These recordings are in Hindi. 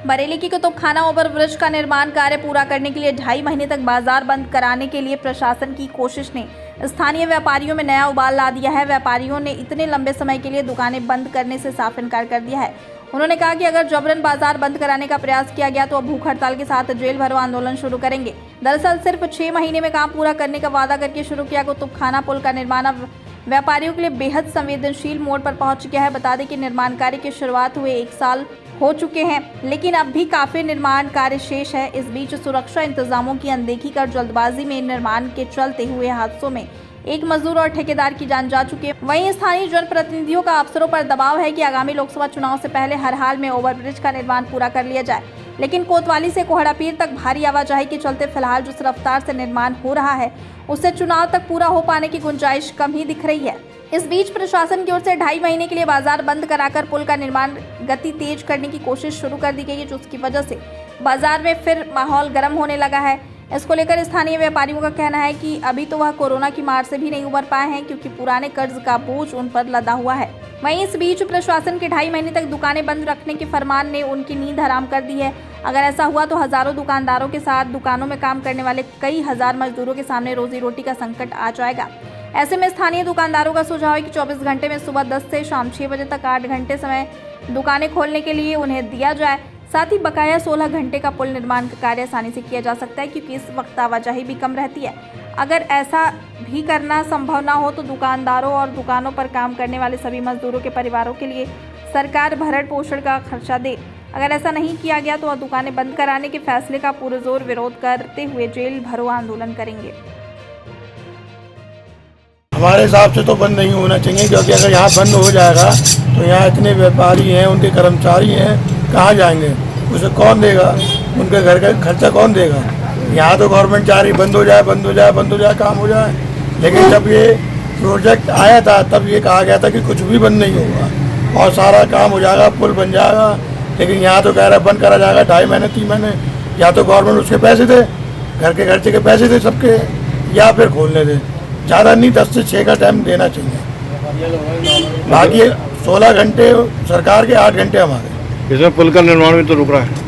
बरेली की कुतुबखाना ओवरब्रिज का निर्माण कार्य पूरा करने के लिए 2.5 महीने तक बाजार बंद कराने के लिए प्रशासन की कोशिश ने स्थानीय व्यापारियों में नया उबाल ला दिया है। व्यापारियों ने इतने लंबे समय के लिए दुकानें बंद करने से साफ इनकार कर दिया है। उन्होंने कहा कि अगर जबरन बाजार बंद कराने का प्रयास किया गया तो भूख हड़ताल के साथ जेल भरो आंदोलन शुरू करेंगे। दरअसल सिर्फ 6 महीने में काम पूरा करने का वादा करके शुरू किया कुतुबखाना पुल का निर्माण अब व्यापारियों के लिए बेहद संवेदनशील मोड़ पर पहुंच गया है। बता दें कि निर्माण कार्य की शुरुआत हुए 1 साल हो चुके हैं, लेकिन अब भी काफी निर्माण कार्य शेष है। इस बीच सुरक्षा इंतजामों की अनदेखी कर जल्दबाजी में निर्माण के चलते हुए हादसों में एक मजदूर और ठेकेदार की जान जा चुकी है। वहीं स्थानीय जनप्रतिनिधियों का अफसरों पर दबाव है कि आगामी लोकसभा चुनाव से पहले हर हाल में ओवरब्रिज का निर्माण पूरा कर लिया जाए, लेकिन कोतवाली से कोहड़ापीर तक भारी आवाजाही के चलते फिलहाल जिस रफ्तार से निर्माण हो रहा है उससे चुनाव तक पूरा हो पाने की गुंजाइश कम ही दिख रही है। इस बीच प्रशासन की ओर से 2.5 महीने के लिए बाजार बंद कराकर पुल का निर्माण गति तेज करने की कोशिश शुरू कर दी गई है, जिसकी वजह से बाजार में फिर माहौल गर्म होने लगा है। इसको लेकर स्थानीय व्यापारियों का कहना है कि अभी तो वह कोरोना की मार से भी नहीं उबर पाए हैं, क्योंकि पुराने कर्ज का बोझ उन पर लदा हुआ है। वहीं इस बीच प्रशासन के 2.5 महीने तक दुकानें बंद रखने के फरमान ने उनकी नींद हराम कर दी है। अगर ऐसा हुआ तो हजारों दुकानदारों के साथ दुकानों में काम करने वाले कई हजार मजदूरों के सामने रोजी रोटी का संकट आ जाएगा। ऐसे में स्थानीय दुकानदारों का सुझाव है कि 24 घंटे में सुबह 10 से शाम 6 बजे तक 8 घंटे समय दुकानें खोलने के लिए उन्हें दिया जाए। साथ ही बकाया 16 घंटे का पुल निर्माण का कार्य आसानी से किया जा सकता है, क्योंकि इस वक्त आवाजाही भी कम रहती है। अगर ऐसा भी करना संभव ना हो तो दुकानदारों और दुकानों पर काम करने वाले सभी मजदूरों के परिवारों के लिए सरकार भरण पोषण का खर्चा दे। अगर ऐसा नहीं किया गया तो दुकानें बंद कराने के फैसले का पुरजोर विरोध करते हुए जेल भरो आंदोलन करेंगे। हमारे हिसाब से तो बंद नहीं होना चाहिए, क्योंकि अगर यहाँ बंद हो जाएगा तो यहाँ इतने व्यापारी हैं, उनके कर्मचारी हैं, कहाँ जाएंगे? उसे कौन देगा? उनके घर का खर्चा कौन देगा? यहाँ तो गवर्नमेंट चाह रही बंद हो जाए, बंद हो जाए, बंद हो जाए, काम हो जाए। लेकिन जब ये प्रोजेक्ट आया था तब ये कहा गया था कि कुछ भी बंद नहीं होगा और सारा काम हो जाएगा, पुल बन जाएगा। लेकिन यहाँ तो कह रहा है बंद करा जाएगा 2.5 महीने 3 महीने। या तो गवर्नमेंट उसके पैसे दे, घर के खर्चे के पैसे दे सबके, या फिर खोलने दे। ज़्यादा नहीं 10 से 6 का टाइम देना चाहिए। बाकी 16 घंटे सरकार के, 8 घंटे हमारे। इसमें पुल का निर्माण भी तो रुक रहा है।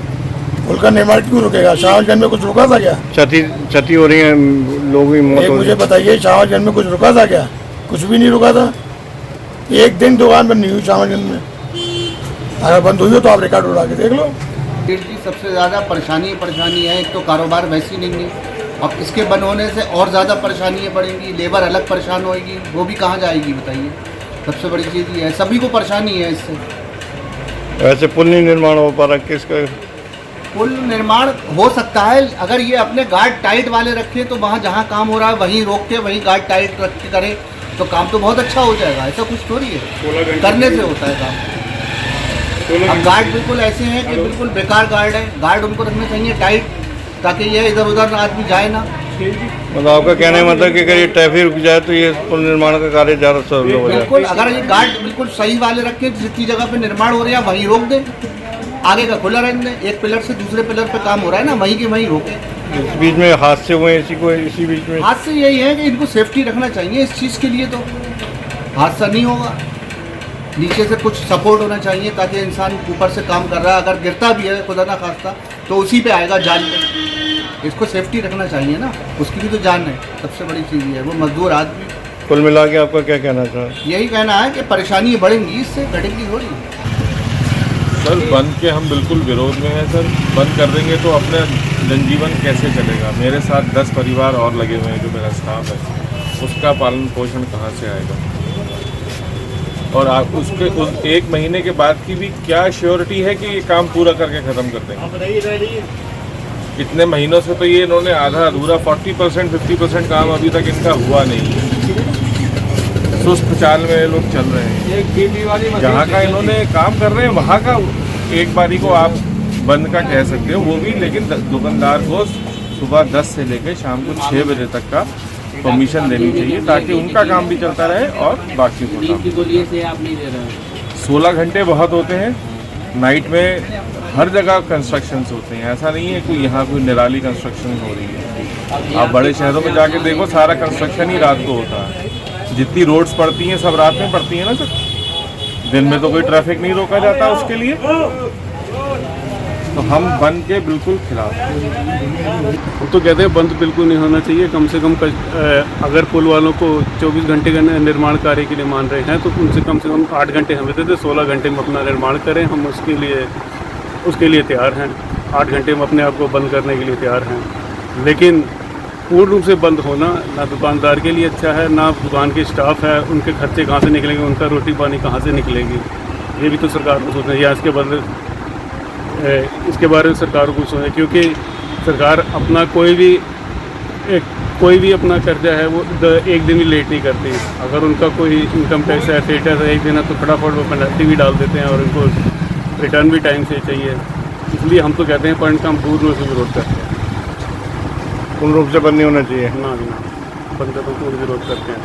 पुल का निर्माण क्यों रुकेगा? शाहजगंज में कुछ रुका था क्या? क्षति हो रही है, लोग भी मौत हो रही है। मुझे बताइए, शाहजगंज में कुछ रुका था क्या? कुछ भी नहीं रुका था। एक दिन दुकान बंद नहीं हुई शाहजगंज में। अगर बंद हुई हो तो आप रिकॉर्ड उड़ा के देख लो। की सबसे ज़्यादा परेशानी है। एक तो कारोबार वैसे नहीं है, अब इसके बंद होने से और ज़्यादा परेशानियाँ पड़ेंगी। लेबर अलग परेशान होएगी, वो भी कहाँ जाएगी बताइए। सबसे बड़ी चीज़ ये है, सभी को परेशानी है इससे। वैसे पुल नहीं निर्माण हो पा रहा, किसका? पुल निर्माण हो सकता है अगर ये अपने गार्ड टाइट वाले रखे, तो वहाँ जहाँ काम हो रहा है वहीं रोक के वहीं गार्ड टाइट रख के करें तो काम तो बहुत अच्छा हो जाएगा। ऐसा कुछ थोड़ी है, करने से होता है काम। अब गार्ड बिल्कुल ऐसे हैं कि बिल्कुल बेकार गार्ड है। गार्ड उनको रखने चाहिए टाइट, ताकि ये इधर उधर आदमी जाए ना। मतलब आपका कहने का मतलब कि अगर ये ट्रैफिक रुक जाए तो ये पुल निर्माण का कार्य ज़्यादा सरल हो जाए। बिल्कुल, अगर ये गार्ड बिल्कुल सही वाले रखें, जितनी जगह पे निर्माण हो रहा है वहीं रोक दें, आगे का खुला रहने दें। एक पिलर से दूसरे पिलर पे काम हो रहा है ना, वहीं के वहीं रोकें। इस बीच में हादसे हुए इसी बीच में हादसे यही है कि इनको सेफ्टी रखना चाहिए इस चीज़ के लिए, तो हादसा नहीं होगा। नीचे से कुछ सपोर्ट होना चाहिए ताकि इंसान ऊपर से काम कर रहा है, अगर गिरता भी है खुदा ना खास्ता तो उसी पे आएगा जान पे। इसको सेफ्टी रखना चाहिए ना, उसकी भी तो जान है। सबसे बड़ी चीज़ ये है, वो मजदूर आदमी। कुल मिला के आपका क्या कहना था? यही कहना है कि परेशानी बढ़ेंगी, इससे घटेंगी थोड़ी। सर बंद के हम बिल्कुल विरोध में हैं सर। बंद कर देंगे तो अपना जनजीवन कैसे चलेगा? मेरे साथ 10 परिवार और लगे हुए हैं जो मेरा स्टाफ है, उसका पालन पोषण कहाँ से आएगा? और आप उसके उस 1 महीने के बाद की भी क्या श्योरिटी है कि ये काम पूरा करके ख़त्म कर देंगे? इतने महीनों से तो ये इन्होंने आधा अधूरा 40% 50% काम अभी तक इनका हुआ नहीं है। सुस्त चाल में ये लोग चल रहे हैं। जहाँ का इन्होंने काम कर रहे हैं वहाँ का एक बारी को आप बंद का कह सकते हो, वो भी, लेकिन दुकानदार को सुबह 10 से लेकर शाम को 6 बजे तक का परमिशन देनी चाहिए, ताकि उनका काम भी चलता रहे और बाकी को काम। 16 घंटे बहुत होते हैं। नाइट में हर जगह कंस्ट्रक्शंस होते हैं, ऐसा नहीं है कोई यहाँ कोई निराली कंस्ट्रक्शन हो रही है। आप बड़े शहरों में जाके देखो, सारा कंस्ट्रक्शन ही रात को होता है। जितनी रोड्स पड़ती हैं सब रात में पड़ती हैं ना सर। दिन में तो कोई ट्रैफिक नहीं रोका जाता उसके लिए। तो हम बंद के बिल्कुल खिलाफ हैं। हम तो कहते हैं बंद बिल्कुल नहीं होना चाहिए। कम से कम अगर पुल वालों को 24 घंटे का निर्माण कार्य के लिए मान रहे हैं तो उनसे कम 8 घंटे हमें देते, 16 घंटे में अपना निर्माण करें। हम उसके लिए तैयार हैं। 8 घंटे में अपने आप को बंद करने के लिए तैयार हैं। लेकिन पूर्ण रूप से बंद होना ना दुकानदार के लिए अच्छा है, ना दुकान के स्टाफ है, उनके खर्चे कहाँ से निकलेंगे, उनका रोटी पानी कहाँ से निकलेगी, ये भी तो सरकार को सोचना है। या इसके बारे में सरकार को सोचना है, क्योंकि सरकार अपना कोई भी अपना कर्जा है वो एक दिन भी लेट नहीं करती। अगर उनका कोई इनकम टैक्स है, स्टेटस है, एक दिन है तो फटाफट वो पेनल्टी भी डाल देते हैं और उनको रिटर्न भी टाइम से चाहिए। इसलिए हम तो कहते हैं पॉइंट का हम पूर्ण रूप से विरोध करते हैं। पूर्ण रूप से बंद नहीं होना चाहिए। ना बंद का तो पूर्ण विरोध करते हैं।